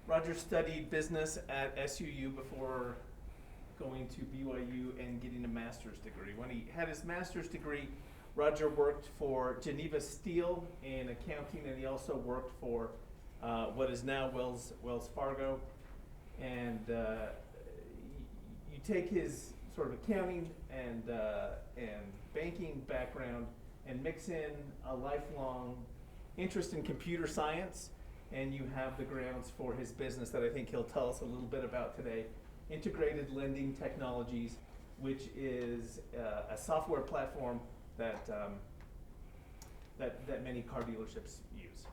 Roger studied business at SUU before going to BYU and getting a master's degree. When he had his master's degree, Roger worked for Geneva Steel in accounting, and he also worked for what is now Wells Fargo. And you take his sort of accounting and banking background and mix in a lifelong interest in computer science, and you have the grounds for his business that I think he'll tell us a little bit about today, Integrated Lending Technologies, which is a software platform that many car dealerships use.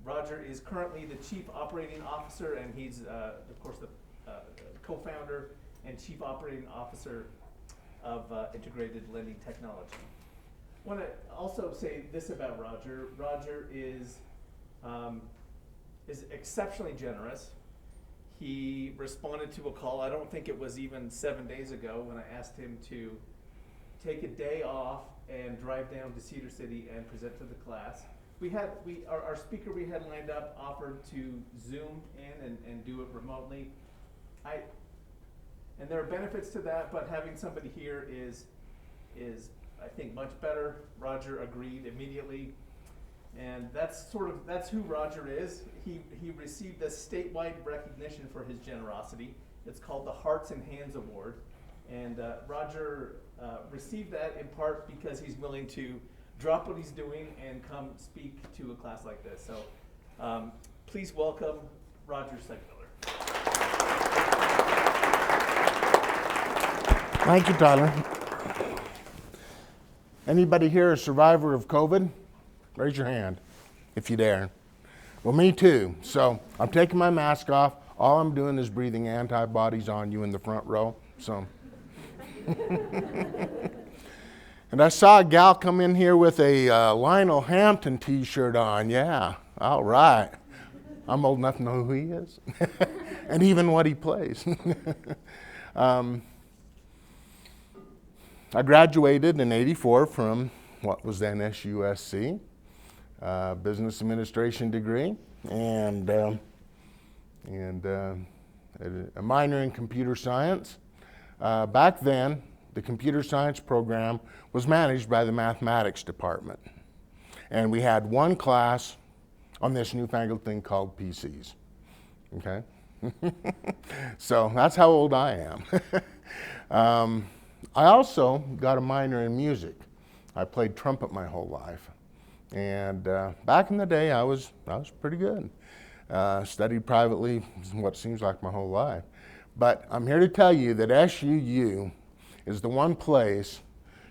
Roger is currently the Chief Operating Officer, and he's, of course, the co-founder and Chief Operating Officer of Integrated Lending Technology. I want to also say this about Roger. Roger is exceptionally generous. He responded to a call, I don't think it was even 7 days ago, when I asked him to take a day off and drive down to Cedar City and present to the class. Our speaker we had lined up offered to Zoom in and do it remotely. And there are benefits to that, but having somebody here is I think much better. Roger agreed immediately, and that's who Roger is. He received a statewide recognition for his generosity. It's called the Hearts and Hands Award, and Roger received that in part because he's willing to drop what he's doing and come speak to a class like this. So please welcome Roger Seegmiller. Thank you, Tyler. Anybody here a survivor of COVID? Raise your hand if you dare. Well, me too. So I'm taking my mask off. All I'm doing is breathing antibodies on you in the front row. So, and I saw a gal come in here with a Lionel Hampton t-shirt on. Yeah, all right. I'm old enough to know who he is and even what he plays. I graduated in '84 from what was then SUSC, business administration degree, and a minor in computer science. Back then, the computer science program was managed by the mathematics department, and we had one class on this newfangled thing called PCs. Okay, so that's how old I am. I also got a minor in music. I played trumpet my whole life. And back in the day, I was pretty good. Studied privately what seems like my whole life. But I'm here to tell you that SUU is the one place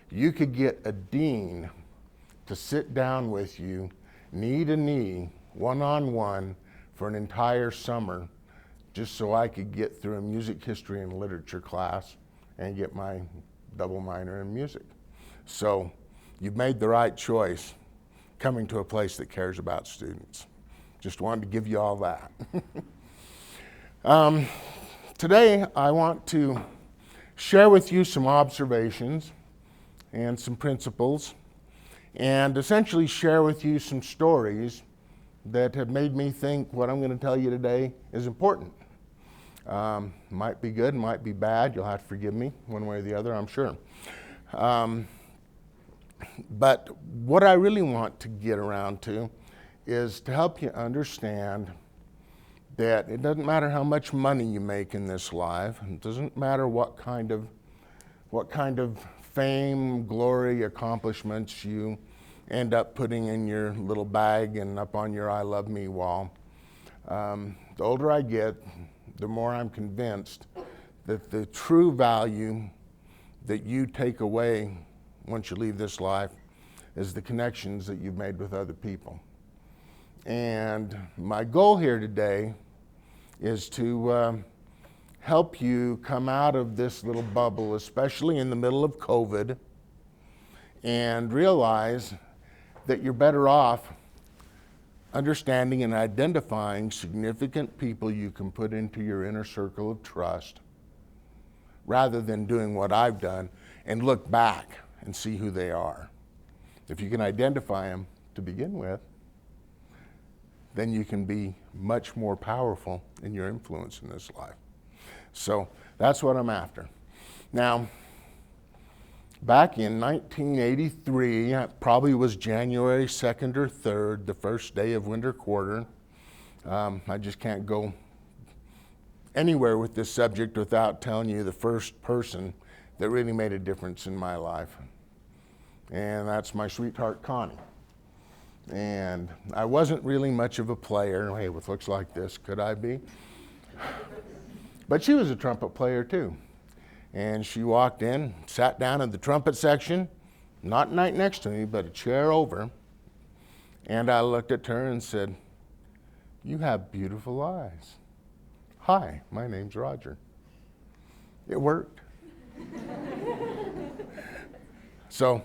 you could get a dean to sit down with you, knee to knee, one-on-one, for an entire summer, just so I could get through a music history and literature class and get my double minor in music. So you've made the right choice coming to a place that cares about students. Just wanted to give you all that. Today I want to share with you some observations and some principles, and essentially share with you some stories that have made me think what I'm going to tell you today is important. Might be good, might be bad. You'll have to forgive me one way or the other, I'm sure. But what I really want to get around to is to help you understand that it doesn't matter how much money you make in this life. It doesn't matter what kind of fame, glory, accomplishments you end up putting in your little bag and up on your I love me wall. The older I get, the more I'm convinced that the true value that you take away once you leave this life is the connections that you've made with other people. And my goal here today is to help you come out of this little bubble, especially in the middle of COVID, and realize that you're better off understanding and identifying significant people you can put into your inner circle of trust, rather than doing what I've done and look back and see who they are. If you can identify them to begin with, then you can be much more powerful in your influence in this life. So that's what I'm after. Now, back in 1983, it probably was January 2nd or 3rd, the first day of winter quarter. I just can't go anywhere with this subject without telling you the first person that really made a difference in my life. And that's my sweetheart, Connie. And I wasn't really much of a player. Hey, with looks like this, could I be? But she was a trumpet player too. And she walked in, sat down in the trumpet section, not right next to me, but a chair over. And I looked at her and said, "You have beautiful eyes. Hi, my name's Roger." It worked. So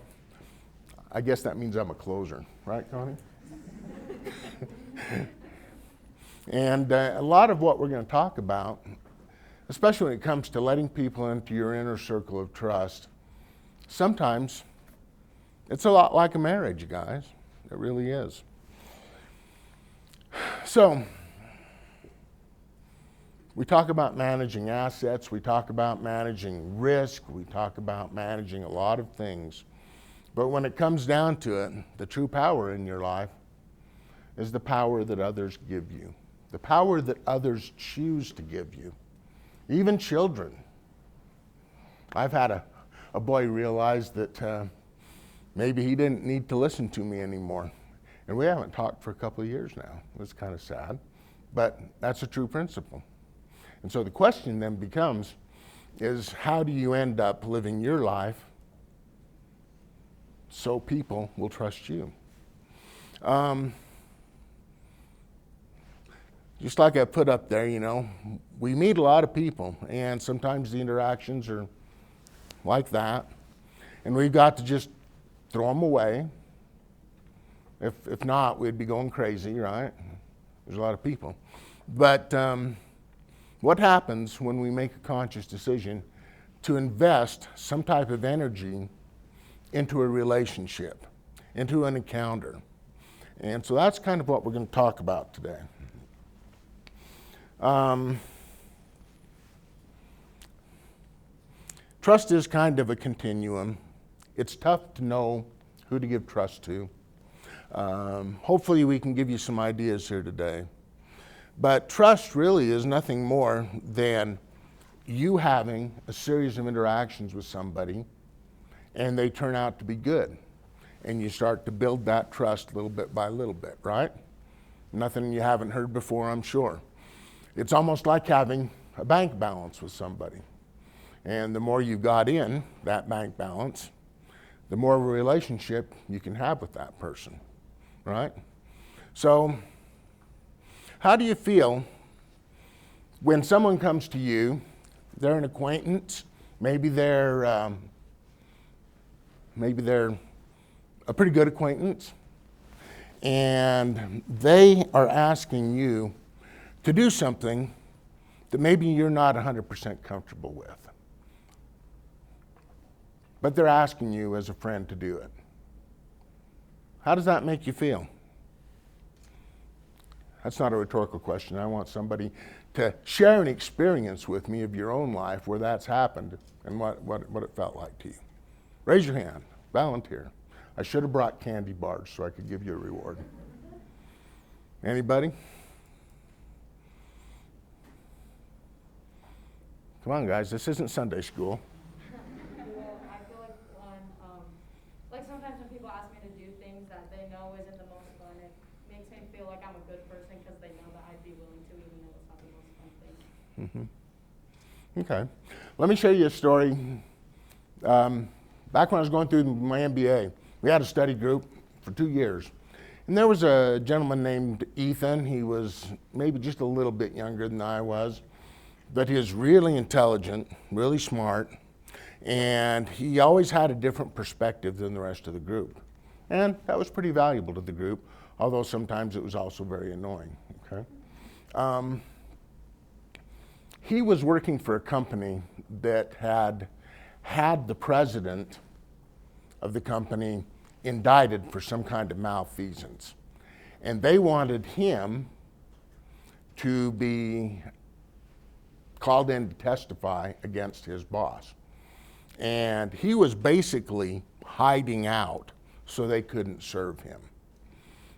I guess that means I'm a closer, right, Connie? And a lot of what we're going to talk about, especially when it comes to letting people into your inner circle of trust, sometimes it's a lot like a marriage, you guys. It really is. So we talk about managing assets, we talk about managing risk, we talk about managing a lot of things. But when it comes down to it, the true power in your life is the power that others give you, the power that others choose to give you, even children. I've had a boy realize that maybe he didn't need to listen to me anymore. And we haven't talked for a couple of years now. It's kind of sad, but that's a true principle. And so the question then becomes, is how do you end up living your life so people will trust you? Just like I put up there, you know, we meet a lot of people, and sometimes the interactions are like that, and we've got to just throw them away. If not, we'd be going crazy, right? There's a lot of people. But what happens when we make a conscious decision to invest some type of energy into a relationship, into an encounter? And so that's kind of what we're going to talk about today. Trust is kind of a continuum. It's tough to know who to give trust to. Hopefully we can give you some ideas here today. But trust really is nothing more than you having a series of interactions with somebody and they turn out to be good. And you start to build that trust little bit by little bit, right? Nothing you haven't heard before, I'm sure. It's almost like having a bank balance with somebody. And the more you've got in that bank balance, the more of a relationship you can have with that person, right? So how do you feel when someone comes to you, they're an acquaintance, maybe they're a pretty good acquaintance, and they are asking you to do something that maybe you're not 100% comfortable with. But they're asking you as a friend to do it. How does that make you feel? That's not a rhetorical question. I want somebody to share an experience with me of your own life where that's happened and what it felt like to you. Raise your hand. Volunteer. I should have brought candy bars so I could give you a reward. Anybody? Come on, guys. This isn't Sunday school. Well, I feel like like sometimes when people ask me to do things that they know isn't the most fun, it makes me feel like I'm a good person because they know that I'd be willing to, even though it's not the most fun thing. Mm-hmm. Okay. Let me show you a story. Back when I was going through my MBA, we had a study group for 2 years. And there was a gentleman named Ethan. He was maybe just a little bit younger than I was, but he was really intelligent, really smart, and he always had a different perspective than the rest of the group. And that was pretty valuable to the group, although sometimes it was also very annoying. Okay? He was working for a company that had the president of the company indicted for some kind of malfeasance. And they wanted him to be called in to testify against his boss. And he was basically hiding out so they couldn't serve him.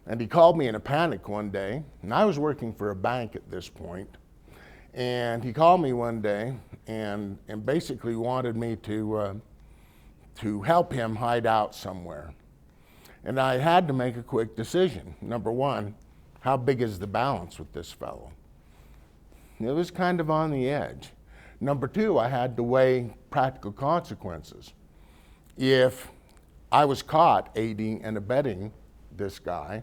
And he called me in a panic one day, and I was working for a bank at this point. And he called me one day and basically wanted me to help him hide out somewhere. And I had to make a quick decision. Number one, how big is the balance with this fellow? It was kind of on the edge. Number two, I had to weigh practical consequences. If I was caught aiding and abetting this guy,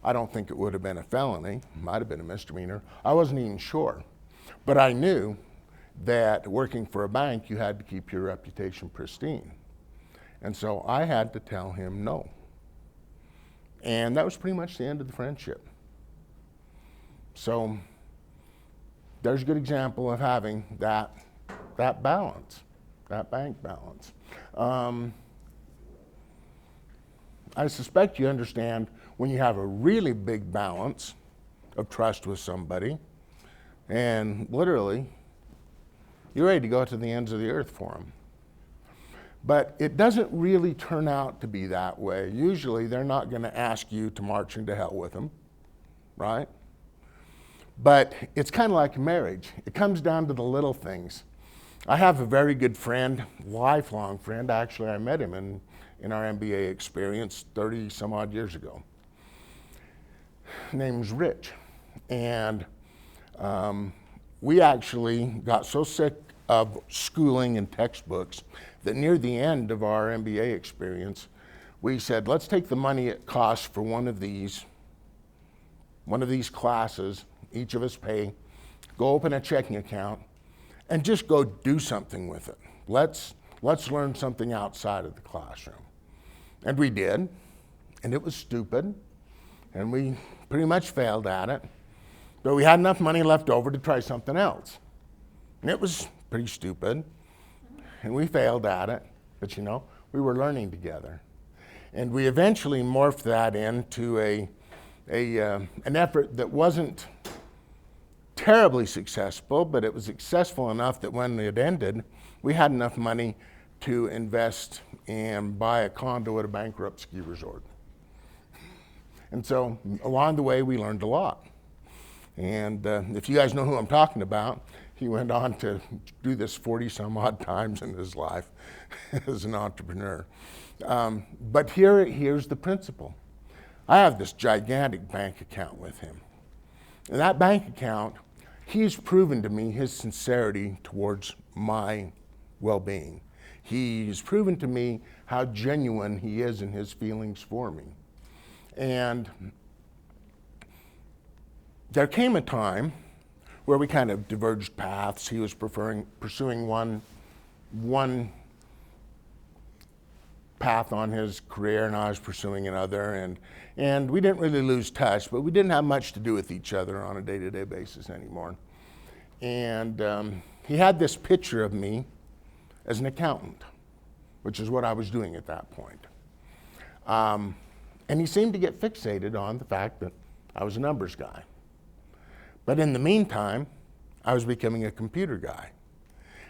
I don't think it would have been a felony. It might have been a misdemeanor. I wasn't even sure. But I knew that working for a bank, you had to keep your reputation pristine. And so I had to tell him no. And that was pretty much the end of the friendship. So there's a good example of having that balance, that bank balance. I suspect you understand when you have a really big balance of trust with somebody, and literally, you're ready to go to the ends of the earth for them. But it doesn't really turn out to be that way. Usually, they're not going to ask you to march into hell with them, right? But it's kind of like marriage. It comes down to the little things. I have a very good friend, lifelong friend. Actually, I met him in our MBA experience 30 some odd years ago. Name's Rich. And we actually got so sick of schooling and textbooks that near the end of our MBA experience, we said, let's take the money it costs for one of these classes, each of us pay, go open a checking account, and just go do something with it. Let's learn something outside of the classroom. And we did, and it was stupid, and we pretty much failed at it, but we had enough money left over to try something else. And it was pretty stupid, and we failed at it, but we were learning together. And we eventually morphed that into an effort that wasn't terribly successful, but it was successful enough that when it ended, we had enough money to invest and buy a condo at a bankrupt ski resort. And so along the way, we learned a lot. And if you guys know who I'm talking about, he went on to do this 40 some odd times in his life as an entrepreneur. But here's the principle. I have this gigantic bank account with him. In that bank account, he's proven to me his sincerity towards my well-being. He's proven to me how genuine he is in his feelings for me. And there came a time where we kind of diverged paths. He was pursuing one path on his career, and I was pursuing another. And we didn't really lose touch, but we didn't have much to do with each other on a day-to-day basis anymore. And he had this picture of me as an accountant, which is what I was doing at that point. And he seemed to get fixated on the fact that I was a numbers guy. But in the meantime, I was becoming a computer guy.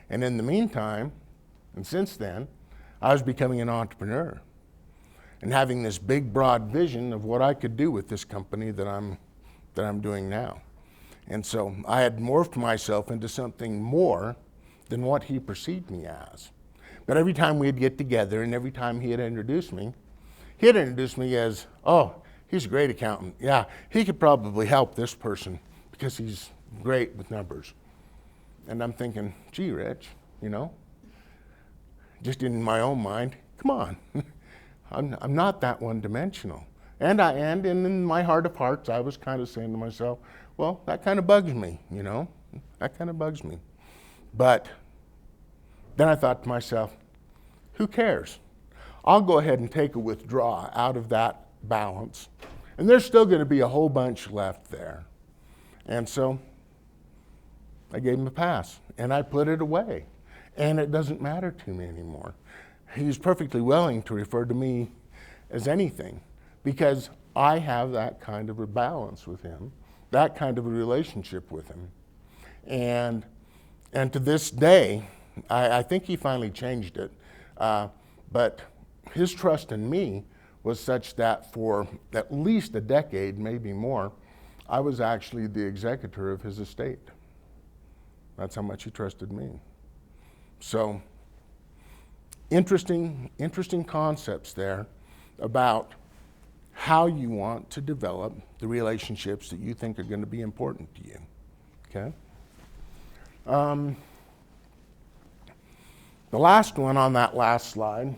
And in the meantime, and since then, I was becoming an entrepreneur and having this big, broad vision of what I could do with this company that I'm doing now. And so I had morphed myself into something more than what he perceived me as. But every time we'd get together and every time he'd introduce me as, oh, he's a great accountant. Yeah, he could probably help this person because he's great with numbers. And I'm thinking, gee, Rich, just in my own mind, come on, I'm not that one-dimensional. And in my heart of hearts, I was kind of saying to myself, well, that kind of bugs me, that kind of bugs me. But then I thought to myself, who cares? I'll go ahead and take a withdrawal out of that balance, and there's still going to be a whole bunch left there. And so I gave him a pass, and I put it away, and it doesn't matter to me anymore. He's perfectly willing to refer to me as anything, because I have that kind of a balance with him, that kind of a relationship with him. And to this day, I think he finally changed it, but his trust in me was such that for at least a decade, maybe more, I was actually the executor of his estate. That's how much he trusted me. So, interesting concepts there about how you want to develop the relationships that you think are going to be important to you. Okay? The last one on that last slide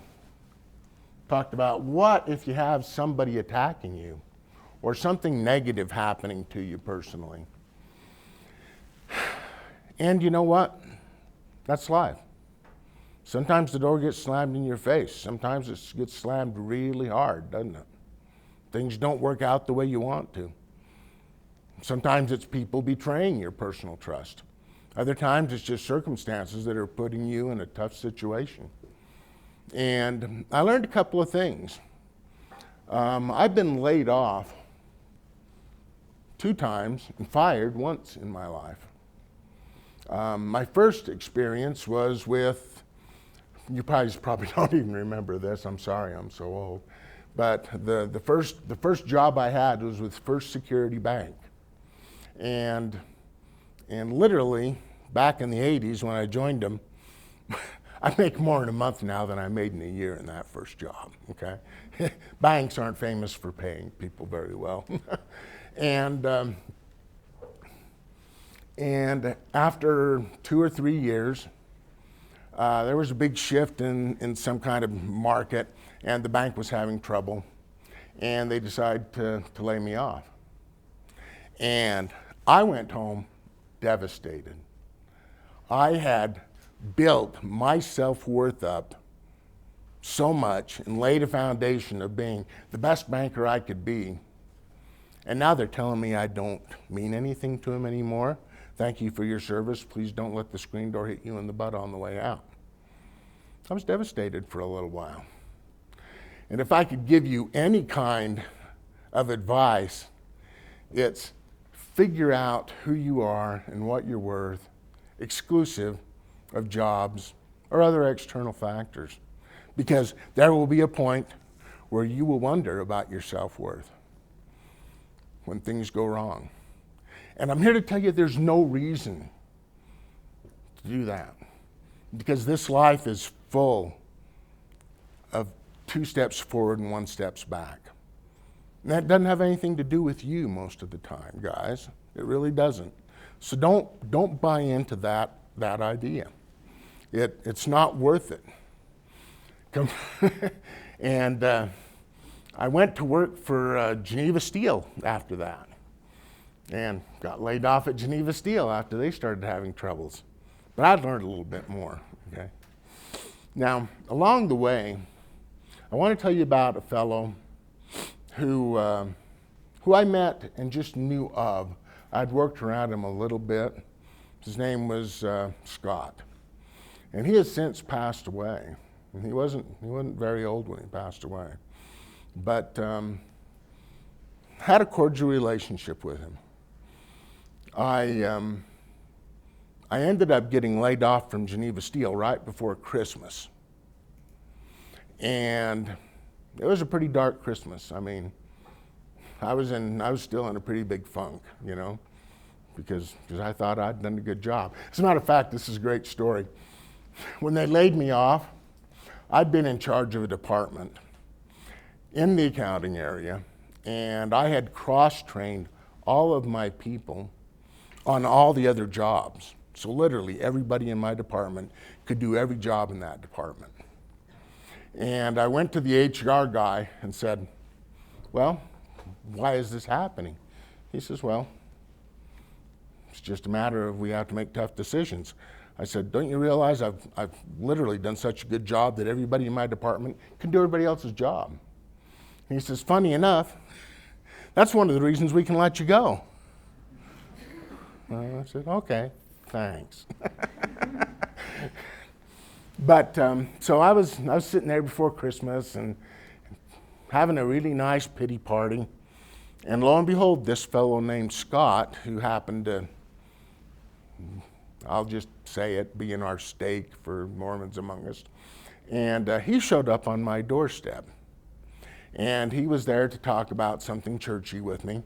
talked about what if you have somebody attacking you or something negative happening to you personally. And you know what? That's life. Sometimes the door gets slammed in your face. Sometimes it gets slammed really hard, doesn't it? Things don't work out the way you want to. Sometimes it's people betraying your personal trust. Other times it's just circumstances that are putting you in a tough situation. And I learned a couple of things. I've been laid off 2 times and fired once in my life. My first experience was with, you probably don't even remember this, I'm sorry, I'm so old. But the first job I had was with First Security Bank. And literally, back in the 80s when I joined them, I make more in a month now than I made in a year in that first job, okay? Banks aren't famous for paying people very well. And after 2 or 3 years, there was a big shift in some kind of market, and the bank was having trouble, and they decided to lay me off. And I went home devastated. I had built my self-worth up so much and laid a foundation of being the best banker I could be. And now they're telling me I don't mean anything to them anymore. Thank you for your service. Please don't let the screen door hit you in the butt on the way out. I was devastated for a little while. And if I could give you any kind of advice, it's figure out who you are and what you're worth, exclusive of jobs or other external factors. Because there will be a point where you will wonder about your self-worth when things go wrong. And I'm here to tell you there's no reason to do that. Because this life is full of 2 steps forward and 1 step back. And that doesn't have anything to do with you most of the time, guys. It really doesn't. So don't buy into that idea. It's not worth it. And I went to work for Geneva Steel after that, and got laid off at Geneva Steel after they started having troubles. But I learned a little bit more. Okay. Now, along the way, I want to tell you about a fellow who I met and just knew of. I'd worked around him a little bit. His name was Scott, and he has since passed away. And he wasn't very old when he passed away, but had a cordial relationship with him. I ended up getting laid off from Geneva Steel right before Christmas, and it was a pretty dark Christmas. I mean, I was still in a pretty big funk, you know, because I thought I'd done a good job. As a matter of fact, this is a great story. When they laid me off, I'd been in charge of a department in the accounting area, and I had cross-trained all of my people on all the other jobs. So literally everybody in my department could do every job in that department. And I went to the HR guy and said, well, why is this happening? He says, well, it's just a matter of we have to make tough decisions. I said, don't you realize I've literally done such a good job that everybody in my department can do everybody else's job? And he says, funny enough, that's one of the reasons we can let you go. I said, okay, thanks. But so I was sitting there before Christmas and having a really nice pity party. And lo and behold, this fellow named Scott, who happened to, I'll just say it, be in our stake for Mormons among us, and he showed up on my doorstep. And he was there to talk about something churchy with me.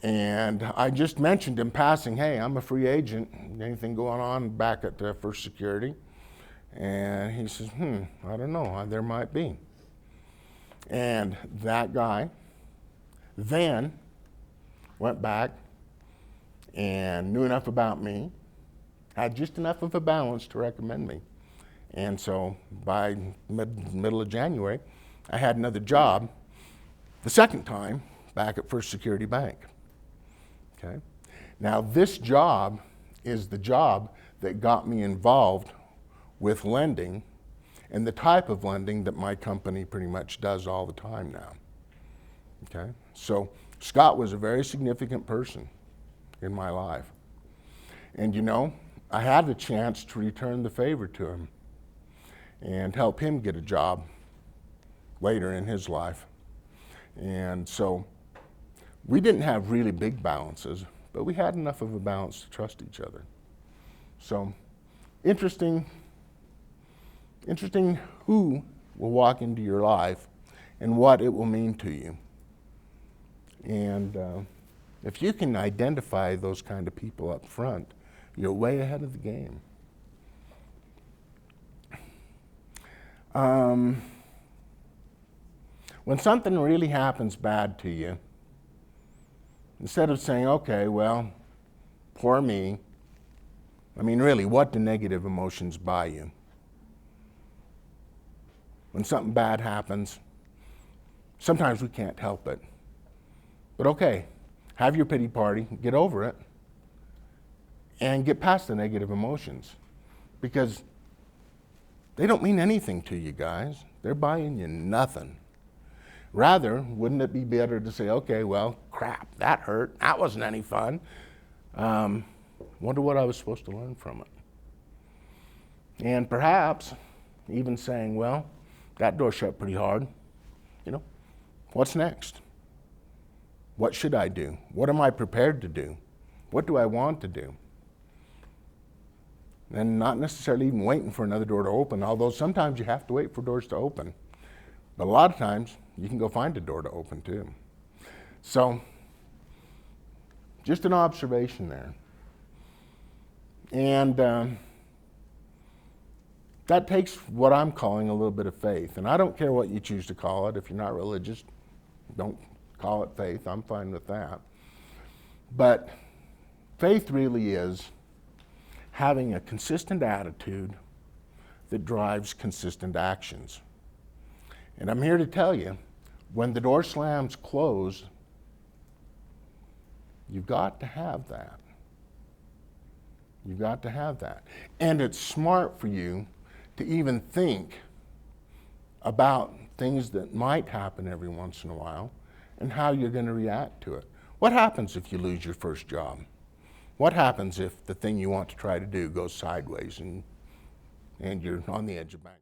And I just mentioned in passing, hey, I'm a free agent. Anything going on back at First Security? And he says, I don't know, there might be. And that guy then went back and knew enough about me, had just enough of a balance to recommend me. And so by middle of January, I had another job, the second time, back at First Security Bank. Okay. Now this job is the job that got me involved with lending and the type of lending that my company pretty much does all the time now. Okay. So Scott was a very significant person in my life. And you know, I had the chance to return the favor to him and help him get a job later in his life. And so we didn't have really big balances, but we had enough of a balance to trust each other. So interesting who will walk into your life and what it will mean to you. And if you can identify those kind of people up front, you're way ahead of the game. When something really happens bad to you, instead of saying, okay, well, poor me, I mean, really, what do negative emotions buy you? When something bad happens, sometimes we can't help it. But okay, have your pity party, get over it, and get past the negative emotions. Because they don't mean anything to you guys. They're buying you nothing. Rather, wouldn't it be better to say, okay, well, crap, that hurt. That wasn't any fun. Wonder what I was supposed to learn from it. And perhaps even saying, well, that door shut pretty hard. You know, what's next? What should I do? What am I prepared to do? What do I want to do? And not necessarily even waiting for another door to open, although sometimes you have to wait for doors to open. But a lot of times, you can go find a door to open too. So, just an observation there. And that takes what I'm calling a little bit of faith. And I don't care what you choose to call it. If you're not religious, don't call it faith. I'm fine with that. But faith really is having a consistent attitude that drives consistent actions. And I'm here to tell you, when the door slams closed, you've got to have that. You've got to have that. And it's smart for you to even think about things that might happen every once in a while and how you're going to react to it. What happens if you lose your first job? What happens if the thing you want to try to do goes sideways and you're on the edge of bankruptcy?